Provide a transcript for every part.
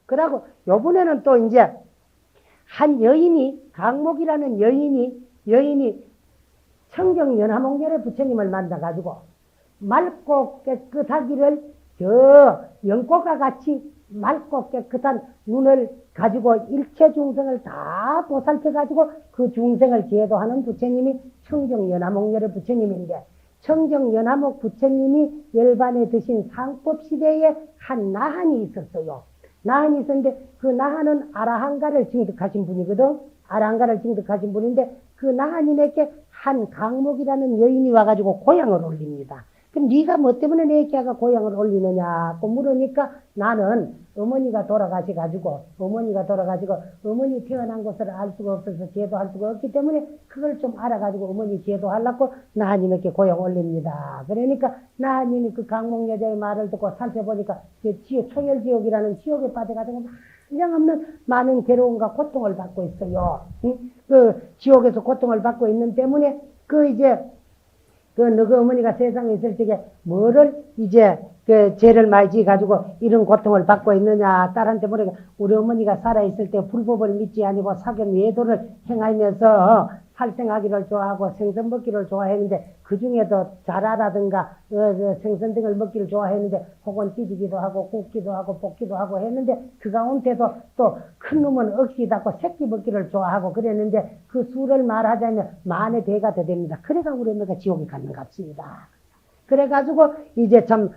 그러고 요번에는 또 이제 한 여인이, 강목이라는 여인이 청정연화목열의 부처님을 만나가지고 맑고 깨끗하기를 저 연꽃과 같이 맑고 깨끗한 눈을 가지고 일체 중생을 다 보살펴가지고 그 중생을 제도하는 부처님이 청정연화목열의 부처님인데, 청정연화목 부처님이 열반에 드신 상법시대에 한 나한이 있었어요. 나한이 있었는데 그 나한은 아라한가를 징득하신 분이거든. 아라한가를 징득하신 분인데 그 나한님에게 한 강목이라는 여인이 와가지고 고향을 올립니다. 그럼 네가 뭐 때문에 내 애기가 고향을 올리느냐고 물으니까 나는 어머니가 돌아가셔가지고 어머니 태어난 곳을 알 수가 없어서 제도할 수가 없기 때문에 그걸 좀 알아가지고 어머니 제도하려고 나한님에게 고향 올립니다. 그러니까 나한님이 그 강목 여자의 말을 듣고 살펴보니까 그 초열지옥이라는 지옥에 빠져가지고 한량없는 많은 괴로움과 고통을 받고 있어요. 그 지옥에서 고통을 받고 있는 때문에 너그 어머니가 세상에 있을 적에 뭐를 이제 그 죄를 많이 지어가지고 이런 고통을 받고 있느냐. 딸한테 물으니까 우리 어머니가 살아있을 때 불법을 믿지 아니고 사견 외도를 행하면서 살생하기를 좋아하고 생선 먹기를 좋아했는데 그 중에도 자라라든가 생선 등을 먹기를 좋아했는데 혹은 찌지기도 하고 굽기도 하고 볶기도 하고 했는데 그 가운데도 또 큰 놈은 억시 닫고 새끼 먹기를 좋아하고 그랬는데 그 수를 말하자면 만의 배가 더 됩니다. 그래가 우리 어머니가 지옥에 가는 것 같습니다. 그래가지고 이제 참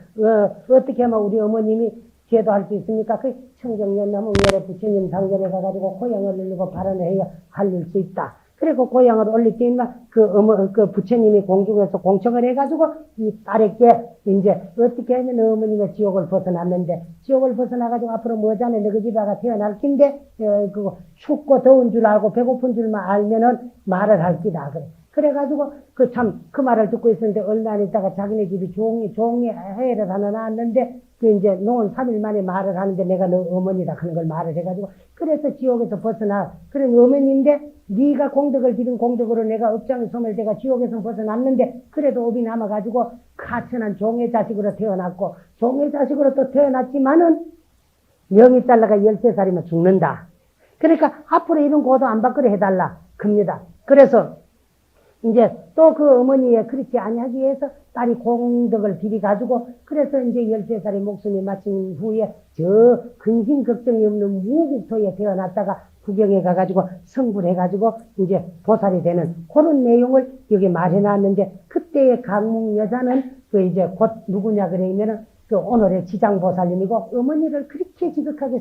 어떻게 하면 우리 어머님이 제도할 수 있습니까? 그 청정연화목열의 부처님 상전에 가가지고 고향을 올리고 발언을 해야 살릴 수 있다. 그리고 고향을 올릴 때만 그 부처님이 공중에서 공청을 해가지고 이 딸에게 이제 어떻게 하면 어머니가 지옥을 벗어났는데 지옥을 벗어나가지고 앞으로 뭐자네 너그 집에 가 태어날 낀데 그 춥고 더운 줄 알고 배고픈 줄만 알면은 말을 할 기다 그래. 그래가지고 그 말을 듣고 있었는데 얼마 안 있다가 자기네 집이 종이 해를 하나 나왔는데 그 이제 노은 3일 만에 말을 하는데 내가 너 어머니다 하는 걸 말을 해가지고 그래서 지옥에서 벗어나. 그래 어머니인데 네가 공덕을 기른 공덕으로 내가 업장을 소멸돼가 지옥에서 벗어났는데 그래도 업이 남아가지고 가천한 종의 자식으로 태어났고 종의 자식으로 또 태어났지만은 명이 달라가 13살이면 죽는다. 그러니까 앞으로 이런 고도 안 받거려 해달라 겁니다. 그래서 이제 또 그 어머니의 그렇게 아니하기 위해서 딸이 공덕을 비비가지고 그래서 이제 13살의 목숨이 마친 후에 저 근심 걱정이 없는 무국토에 태어났다가 구경에 가가지고 성불해가지고 이제 보살이 되는 그런 내용을 여기 말해놨는데 그때의 강목 여자는 그 이제 곧 누구냐 그러면은 그 오늘의 지장보살님이고 어머니를 그렇게 지극하게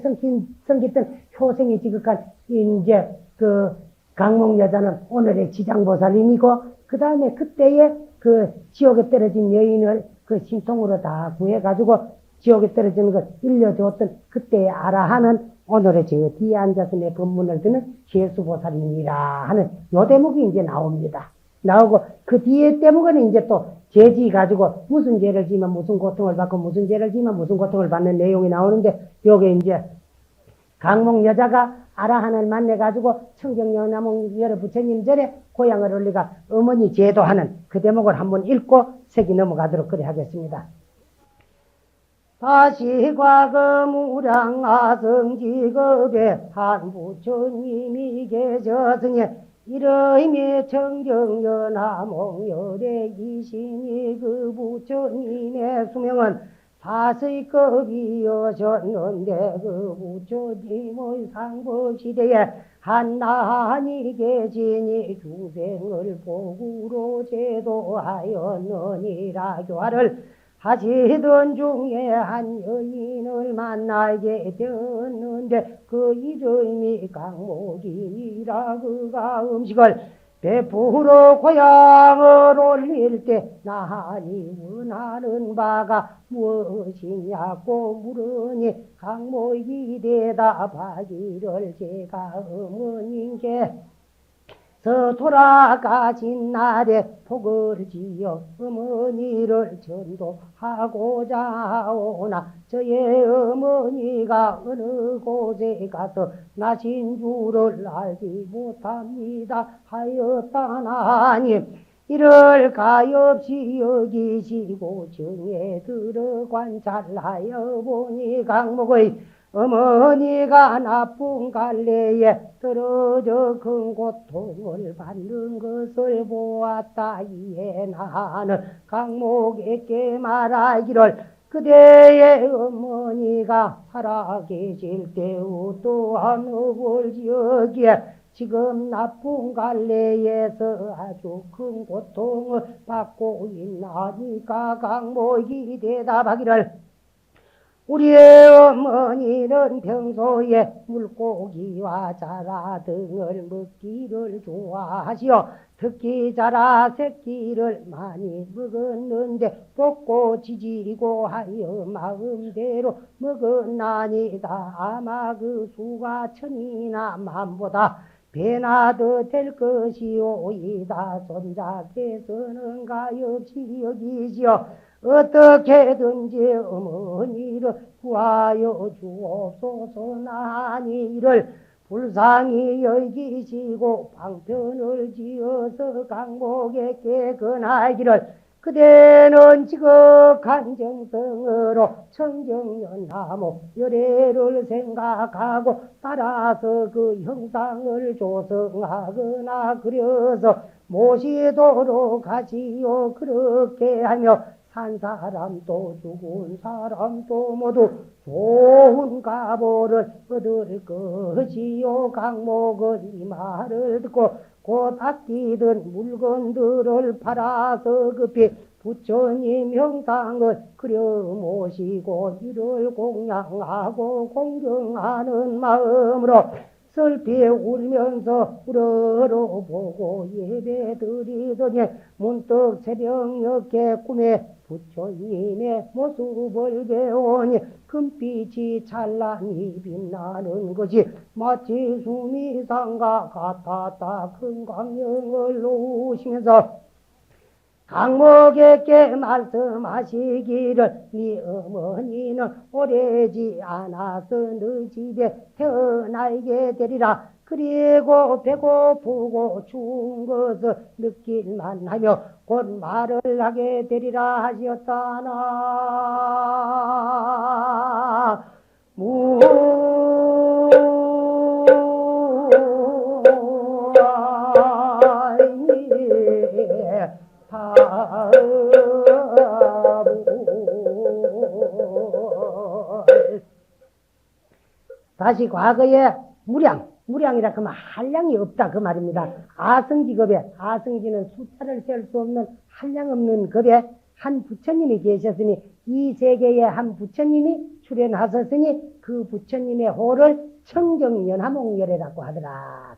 섬겼던 효생이 지극한 이제 그 강목 여자는 오늘의 지장보살님이고 그 다음에 그때의 그 지옥에 떨어진 여인을 그 신통으로 다 구해가지고 지옥에 떨어지는 걸 일려주었던 그때의 아라하는 오늘의 저 뒤에 앉아서 내 법문을 듣는 제수보살님이라 하는 요 대목이 이제 나옵니다. 나오고 그 뒤에 대목은 이제 또 죄지 가지고 무슨 죄를 지면 무슨 고통을 받고 무슨 죄를 지면 무슨 고통을 받는 내용이 나오는데 요게 이제 강목 여자가 아라한을 만나가지고 청정연화목열의 부처님 전에 고향을 올리가 어머니 제도하는 그 대목을 한번 읽고 색이 넘어가도록 그래 하겠습니다. 다시 과거 무량 아성직업에 한 부처님이 계셨으니 이러임에 청정연화목열의 이신이 그 부처님의 수명은 다스이급이어졌는데 그 부처님의 상법시대에 한나한이 계시니 중생을 복으로 제도하였느니라 교화를 하시던 중에 한 여인을 만나게 되었는데 그 이름이 강목이니라. 그가 음식을 베풀어 고향을 올릴 때 나한이 원하는 바가 무엇이냐고 물으니 강목이 대답하기를 제가 어머님께 돌아가신 날에 복을 지어 어머니를 전도하고자 오나 저의 어머니가 어느 곳에 가서 나신 줄을 알지 못합니다 하였다나니 이를 가엾이 여기시고 정에 들어 관찰하여 보니 강목의 어머니가 나쁜 갈래에 떨어져 큰 고통을 받는 것을 보았다. 이에 나는 강목에게 말하기를 그대의 어머니가 살아계실 때우 또한 업을 지었기에 지금 나쁜 갈래에서 아주 큰 고통을 받고 있나니까 강목이 대답하기를 우리의 어머니는 평소에 물고기와 자라 등을 먹기를 좋아하시오. 특히 자라 새끼를 많이 먹었는데 볶고 지지고 하여 마음대로 먹었나니다. 아마 그 수가 천이나 만보다 배나 더 될 것이오이다. 손자께서는 가엾이 여기시오. 어떻게든지 어머니를 구하여 주옵소서. 나니 이를 불쌍히 여기시고 방편을 지어서 강목에게 건하기를 그대는 지극한 정성으로 청정연나무 열애를 생각하고 따라서 그 형상을 조성하거나 그려서 모시도록 하지요. 그렇게 하며 산 사람도 죽은 사람도 모두 좋은 가보를 얻을 것이요. 강목은 이 말을 듣고 곧 아끼던 물건들을 팔아서 급히 부처님 형상을 그려 모시고 이를 공양하고 공경하는 마음으로 슬피 울면서 우러러보고 예배드리더니 문득 새벽녘에 꿈에 부처님의 모습을 배우니 금빛이 찬란히 빛나는 것이 마치 수미상과 같았다. 큰 광명을 놓으시면서 강목에게 말씀하시기를 네 어머니는 오래지 않아서 너 집에 태어나게 되리라. 그리고 배고프고 추운 것을 느낄만 하며 곧 말을 하게 되리라 하셨다나 다시 과거에 무량이라 그러면 한량이 없다 그 말입니다. 아성지급에 아성지는 숫자를 셀 수 없는 한량 없는 급에 한 부처님이 계셨으니 이 세계에 한 부처님이 출연하셨으니 그 부처님의 호를 청정연화목열애라고 하더라.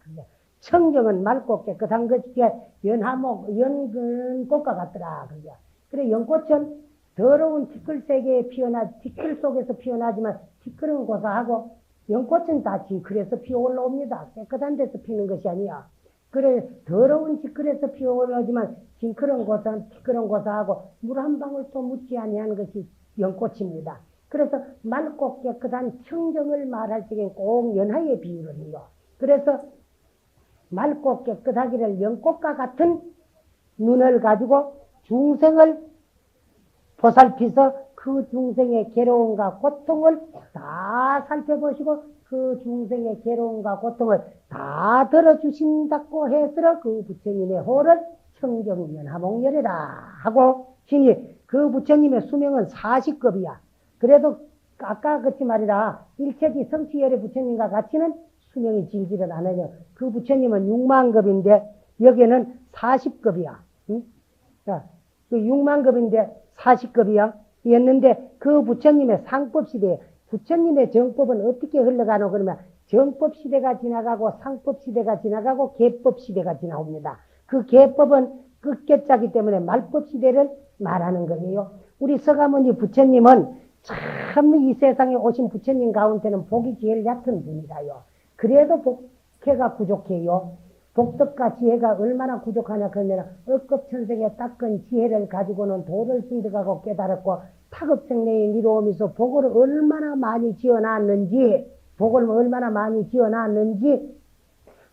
청정은 맑고 깨끗한 것이기에 연화목 연근꽃과 같더라. 그래 연꽃은 더러운 티끌 세계에 티끌 속에서 피어나지만 티끌은 고사하고 연꽃은 다 징클에서 피어 올라옵니다. 깨끗한 데서 피는 것이 아니야. 그래 더러운 티끌에서 피어 올라오지만 징클은 고사한 티끌은 고사하고 물 한 방울도 묻지 아니하는 것이 연꽃입니다. 그래서 맑고 깨끗한 청정을 말할 적엔 꼭 연하의 비유를 해요. 그래서 맑고 깨끗하기를 연꽃과 같은 눈을 가지고 중생을 보살피서 그 중생의 괴로움과 고통을 다 살펴보시고 그 중생의 괴로움과 고통을 다 들어주신다고 해서 그 부처님의 호를 청정연화목열애라 하고 신이 그 부처님의 수명은 40급이야. 그래도 아까 그치 말이라 일체지 성취열의 부처님과 같이는 수명이 길지는 않아요. 그 부처님은 6만급인데 여기는 40급이야. 응? 자, 그 6만급인데 40급이야. 였는데 그 부처님의 상법시대에 부처님의 정법은 어떻게 흘러가노 그러면 정법시대가 지나가고 상법시대가 지나가고 계법시대가 지나옵니다. 그 계법은 끝계자기 때문에 말법시대를 말하는 거예요. 우리 서가모니 부처님은 참 이 세상에 오신 부처님 가운데는 복이 제일 얕은 분이라요. 그래도 복회가 부족해요. 복덕과 지혜가 얼마나 부족하냐 그러면 억겁천생에 닦은 지혜를 가지고는 도를 순득하고 깨달았고 타급생내에 이루오면서 복을 얼마나 많이 지어놨는지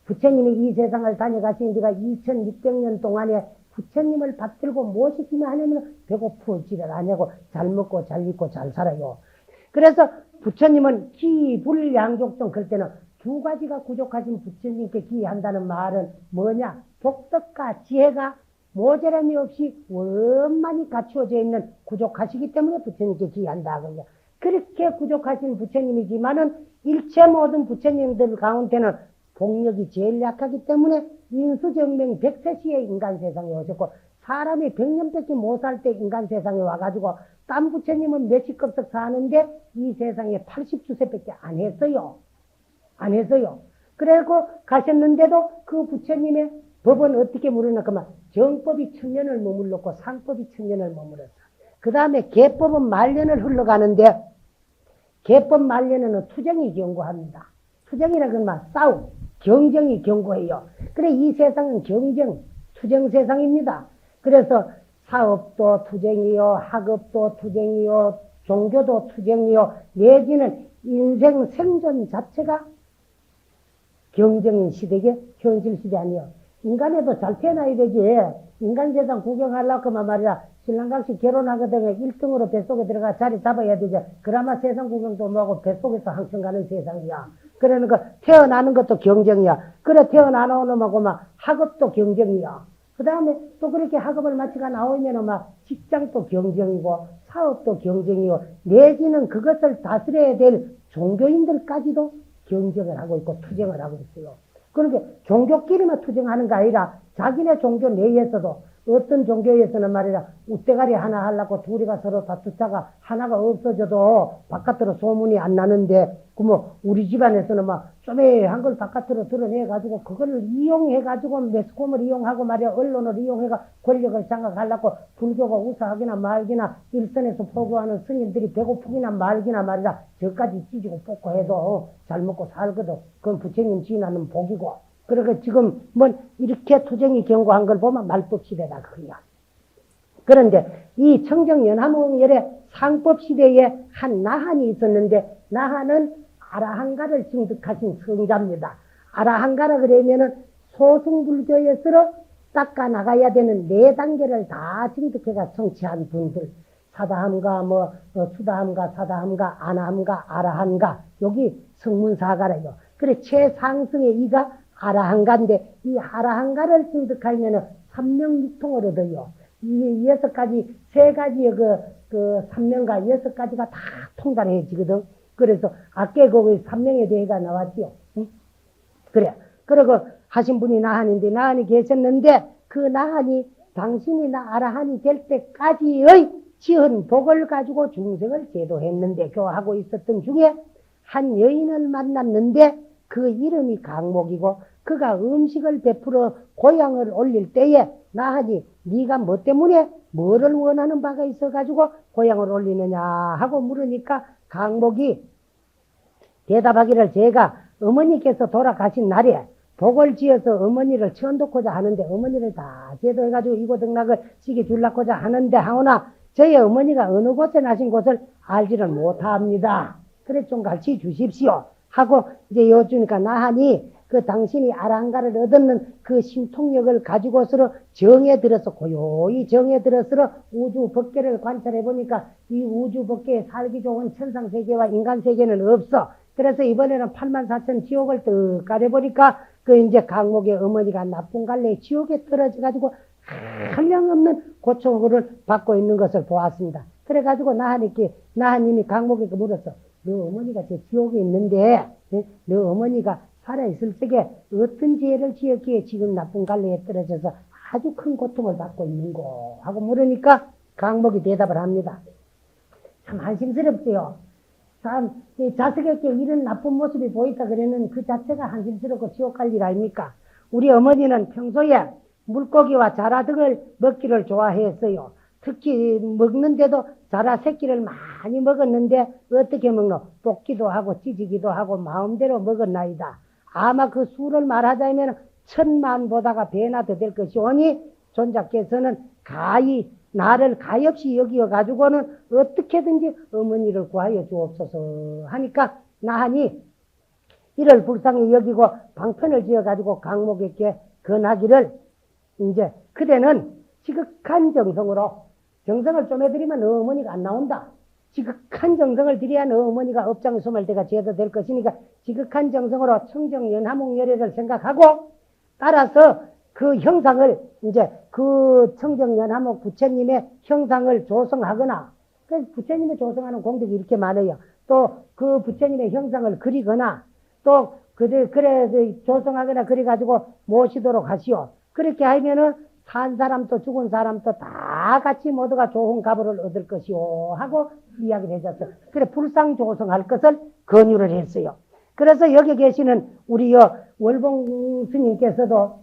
부처님이 이 세상을 다녀가신 지가 2600년 동안에 부처님을 받들고 모시기만 하려면 배고프지를 않냐고 잘 먹고 잘 입고 잘 살아요. 그래서 부처님은 기불양족종 그럴 때는 두 가지가 부족하신 부처님께 기한다는 말은 뭐냐? 복덕과 지혜가 모자람이 없이 원만히 갖추어져 있는 부족하시기 때문에 부처님께 기한다. 그렇게 부족하신 부처님이지만은 일체 모든 부처님들 가운데는 복력이 제일 약하기 때문에 인수정명 100세시에 인간 세상에 오셨고 사람이 100년밖에 못 살 때 인간 세상에 와가지고 딴 부처님은 몇십 급씩 사는데 이 세상에 80수세밖에 안 했어요. 안 했어요. 그래고 가셨는데도 그 부처님의 법은 어떻게 물어놨구만. 정법이 1000년을 머물렀고 상법이 1000년을 머물렀어. 그 다음에 계법은 말년을 흘러가는데 계법 말년에는 투쟁이 경고합니다. 투쟁이라 그러면 싸움, 경쟁이 경고해요. 그래 이 세상은 경쟁, 투쟁 세상입니다. 그래서 사업도 투쟁이요, 학업도 투쟁이요, 종교도 투쟁이요, 내지는 인생 생존 자체가 경쟁인 시대에 현실 시대 아니요. 인간에도 잘 태어나야 되지. 인간 세상 구경하려고만 말이야. 신랑각시 결혼하거든 1등으로 뱃속에 들어가 자리 잡아야 되지. 그나마 세상 구경도 뭐하고 뱃속에서 항상 가는 세상이야. 그러니까 태어나는 것도 경쟁이야. 그래 태어나는 놈하고 막 학업도 경쟁이야. 그 다음에 또 그렇게 학업을 마치가 나오면 막 직장도 경쟁이고 사업도 경쟁이고 내지는 그것을 다스려야 될 종교인들까지도 경쟁을 하고 있고 투쟁을 하고 있어요. 그러니까 종교끼리만 투쟁하는 게 아니라 자기네 종교 내에서도 어떤 종교에서는 말이야 웃대가리 하나 하려고 둘이가 서로 다투다가 하나가 없어져도 바깥으로 소문이 안 나는데 그뭐 우리 집안에서는 막 쪼매한 걸 바깥으로 드러내가지고 그걸 이용해가지고 매스컴을 이용하고 말이야 언론을 이용해가 권력을 장악하려고 불교가 우사하기나 말기나 일선에서 포구하는 스님들이 배고프기나 말기나 말이야 저까지 찢고 뽑고 해도 잘 먹고 살거든. 그건 부처님 지나는 복이고. 그러니까 지금 뭐 이렇게 투쟁이 경고한 걸 보면 말법시대다 그거야. 그런데 이 청정연화몽열의 상법시대에 한 나한이 있었는데 나한은 아라한가를 증득하신 성자입니다. 아라한가라 그러면은 소승불교에서 닦아 나가야 되는 4단계를 다 증득해가 성취한 분들. 사다함가 수다함가 사다함가 아나함가 아라한가 여기 성문사가래요. 그래 최상승의 이가 아라한가인데 이 아라한가를 증득하면은 삼명육통을 얻어요. 이 6가지 3가지의 그 삼명과 6가지가 다 통달해지거든. 그래서 아까 거기 삼명에 대해가 나왔지요. 응? 그래. 그리고 하신 분이 나한인데 나한이 계셨는데 그 나한이 당신이 나 아라한이 될 때까지의 지은 복을 가지고 중생을 제도했는데 교하고 있었던 중에 한 여인을 만났는데 그 이름이 강목이고 그가 음식을 베풀어 고향을 올릴 때에 나하니 네가 뭐 때문에 뭐를 원하는 바가 있어가지고 고향을 올리느냐 하고 물으니까 강목이 대답하기를 제가 어머니께서 돌아가신 날에 복을 지어서 어머니를 천도코자 하는데 어머니를 다 제도해가지고 이고등락을 시게 줄라고자 하는데 하오나 저희 어머니가 어느 곳에 나신 곳을 알지를 못합니다. 그래 좀 가르쳐 주십시오. 하고 이제 여쭈니까 나하니 그 당신이 아랑가를 얻었는 그 신통력을 가지고서 정에 들어서 고요히 정에 들어서 우주 법계를 관찰해 보니까 이 우주 법계에 살기 좋은 천상세계와 인간세계는 없어. 그래서 이번에는 84,000 지옥을 뜩 가려보니까 그 이제 강목의 어머니가 나쁜 갈래 지옥에 떨어져 가지고 한량없는 고통을 받고 있는 것을 보았습니다. 그래가지고 나하님이 강목에게 물었어. 너 어머니가 저 지옥에 있는데 너 어머니가 살아있을 적에 어떤 죄를 지었기에 지금 나쁜 갈래에 떨어져서 아주 큰 고통을 받고 있는고 하고 물으니까 강목이 대답을 합니다. 참 한심스럽지요. 참 자식에게 이런 나쁜 모습이 보이다 그러는 그 자체가 한심스럽고 지옥 갈 일 아닙니까? 우리 어머니는 평소에 물고기와 자라 등을 먹기를 좋아했어요. 특히 먹는데도 자라 새끼를 많이 먹었는데 어떻게 먹노? 볶기도 하고 찢기도 하고 마음대로 먹었나이다. 아마 그 수를 말하자면 1000만보다가 배나 더 될 것이오니 존자께서는 가히 나를 가엾이 여기어가지고는 어떻게든지 어머니를 구하여 주옵소서 하니까 나하니 이를 불쌍히 여기고 방편을 지어가지고 강목에게 건하기를 이제 그대는 지극한 정성으로 정성을 좀 해드리면 어머니가 안 나온다. 지극한 정성을 들여야 너 어머니가 업장에 소멸 때가 제도될 것이니까 지극한 정성으로 청정연화목열애를 생각하고 따라서 그 형상을 이제 그 청정연화목 부처님의 형상을 조성하거나 그 부처님의 조성하는 공덕이 이렇게 많아요. 또 그 부처님의 형상을 그리거나 또 그래 조성하거나 그래가지고 모시도록 하시오. 그렇게 하면은 산 사람도 죽은 사람도 다 같이 모두가 좋은 가보를 얻을 것이오 하고 이야기를 해줬어. 그래 불상 조성할 것을 권유를 했어요. 그래서 여기 계시는 우리 월봉 스님께서도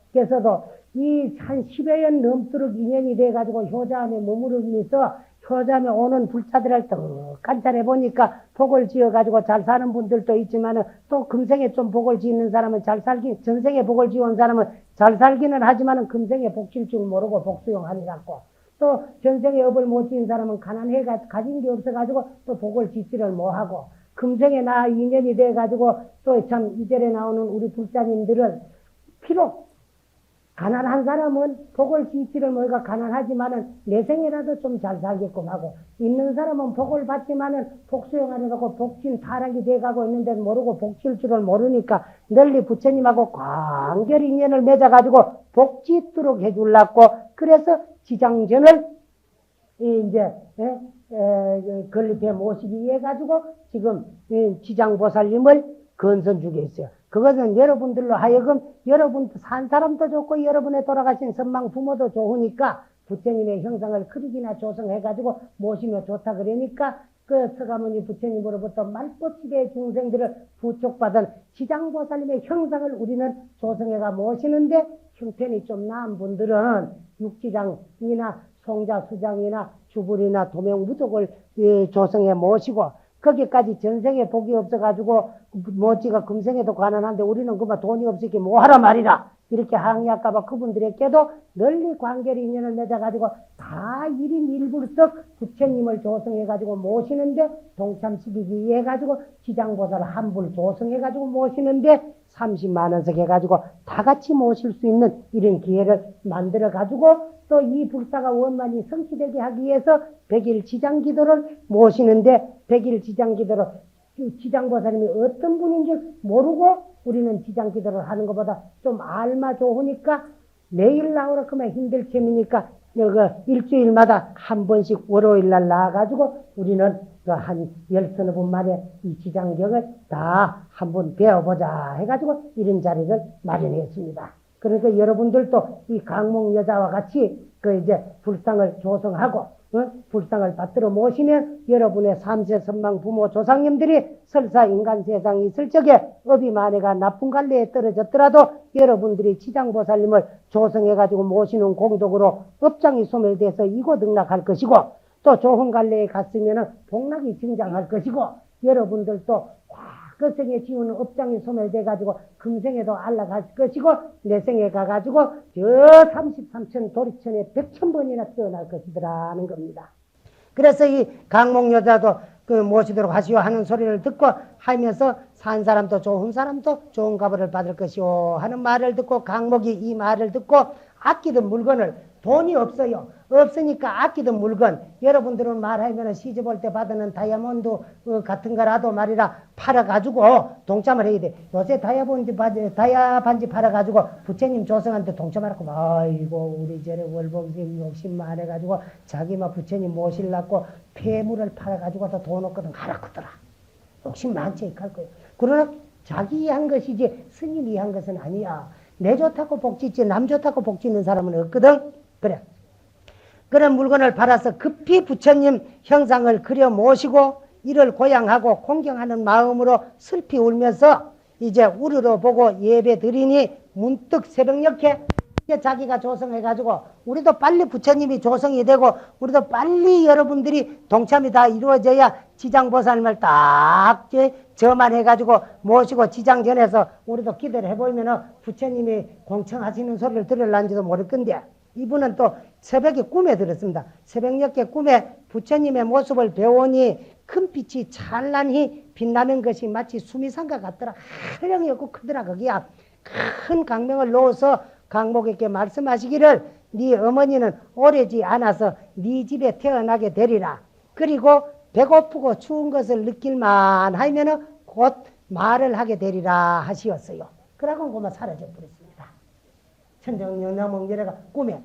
이 한 10여 년 넘도록 인연이 돼가지고 효자암에 머무르면서 효자암에 오는 불자들을 더 관찰해 보니까 복을 지어가지고 잘 사는 분들도 있지만은 또 금생에 좀 복을 지는 사람은 잘 살기, 전생에 복을 지은 사람은 잘 살기는 하지만은 금생에 복칠 줄 모르고 복수용하니라고. 또 전생에 업을 못 지은 사람은 가난해 가진 게 없어가지고 또 복을 짓지를 못하고 금생에 나 인연이 돼가지고 또 참 이절에 나오는 우리 불자님들은 비록 가난한 사람은 복을 짓지를 모르가 가난하지만은 내 생이라도 좀 잘 살게끔 하고 있는 사람은 복을 받지만은 복수용하려고 복진 타락이 돼가고 있는데 모르고 복칠 줄을 모르니까 널리 부처님하고 관결 인연을 맺어가지고 복짓도록 해주려고 그래서 지장전을 이제 건립해 모시기 위해 가지고 지금 지장보살님을 건선 주게 했어요. 그것은 여러분들로 하여금 여러분 산 사람도 좋고 여러분의 돌아가신 선망 부모도 좋으니까 부처님의 형상을 크리기나 조성해가지고 모시면 좋다 그러니까 그 서가모니 부처님으로부터 말벗시대의 중생들을 부축받은 지장보살님의 형상을 우리는 조성해가 모시는데 형편이 좀 나은 분들은 육지장이나 송자 수장이나 주불이나 도명무족을 조성해 모시고 거기까지 전생에 복이 없어가지고 뭐지가 금생에도 가난한데 우리는 그만 돈이 없으니까 뭐하라 말이라 이렇게 항의할까봐 그분들에게도 널리 관계를 인연을 맺어가지고 다 1인 1불석 부처님을 조성해가지고 모시는데 동참시키기 위해 가지고 지장보살 한불 조성해가지고 모시는데 30만 원씩 해가지고 다 같이 모실 수 있는 이런 기회를 만들어가지고 또 이 불사가 원만히 성취되게 하기 위해서 100일 지장기도를 모시는데 100일 지장기도를 지장보살님이 어떤 분인 줄 모르고 우리는 지장기도를 하는 것보다 좀 알마 좋으니까 매일 나오라 그러면 힘들 셈이니까 일주일마다 한 번씩 월요일날 나와가지고 우리는 한 10서너 만에 이 지장경을 다 한번 배워보자 해가지고 이런 자리를 마련했습니다. 그러니까 여러분들도 이 강목 여자와 같이 그 이제 불상을 조성하고 불상을 받들어 모시면 여러분의 삼세 선망 부모 조상님들이 설사 인간 세상에 있을 적에 업이 만해가 나쁜 갈래에 떨어졌더라도 여러분들이 지장보살님을 조성해가지고 모시는 공덕으로 업장이 소멸돼서 이고등락할 것이고 또 좋은 갈래에 갔으면 복락이 증장할 것이고 여러분들도 그 생에 지우는 업장이 소멸돼가지고 금생에도 알라갈 것이고 내생에 가가지고 저 33천 도리천에 100,000번이나 태어날 것이더라는 겁니다. 그래서 이 강목 여자도 그 모시도록 하시오 하는 소리를 듣고 하면서 산 사람도 좋은 값을 받을 것이오 하는 말을 듣고 강목이 이 말을 듣고 아끼던 물건을 돈이 없어요. 없으니까 아끼던 물건 여러분들은 말하면 시집 올 때 받는 다이아몬드 같은 거라도 말이라 팔아가지고 동참을 해야 돼. 요새 다이아 반지 팔아가지고 부처님 조성한테 동참하라고 아이고 우리 저래 월봉님 욕심 많아가지고 자기만 부처님 모시려고 폐물을 팔아가지고 돈 없거든 하라크더라. 욕심 많지 할 거예요. 그러나 자기 한 것이지 스님이 한 것은 아니야. 내 좋다고 복짓지 남 좋다고 복짓는 사람은 없거든. 그래. 그런 물건을 팔아서 급히 부처님 형상을 그려 모시고 이를 고양하고 공경하는 마음으로 슬피 울면서 이제 우르르 보고 예배 드리니 문득 새벽녘에 자기가 조성해가지고 우리도 빨리 부처님이 조성이 되고 우리도 빨리 여러분들이 동참이 다 이루어져야 지장보살님을 딱 저만해가지고 모시고 지장전에서 우리도 기도를 해보면 부처님이 공청하시는 소리를 들으려는지도 모를 건데 이분은 또 새벽에 꿈에 들었습니다. 새벽녘에 꿈에 부처님의 모습을 배우니 큰 빛이 찬란히 빛나는 것이 마치 수미산과 같더라. 한량이 없고 크더라. 거기야 큰 강명을 놓아서 강목에게 말씀하시기를 네 어머니는 오래지 않아서 네 집에 태어나게 되리라. 그리고 배고프고 추운 것을 느낄만 하면은 곧 말을 하게 되리라 하시었어요. 그러고 그만 사라져 버렸습니다. 천정영양몽 열애가 꿈에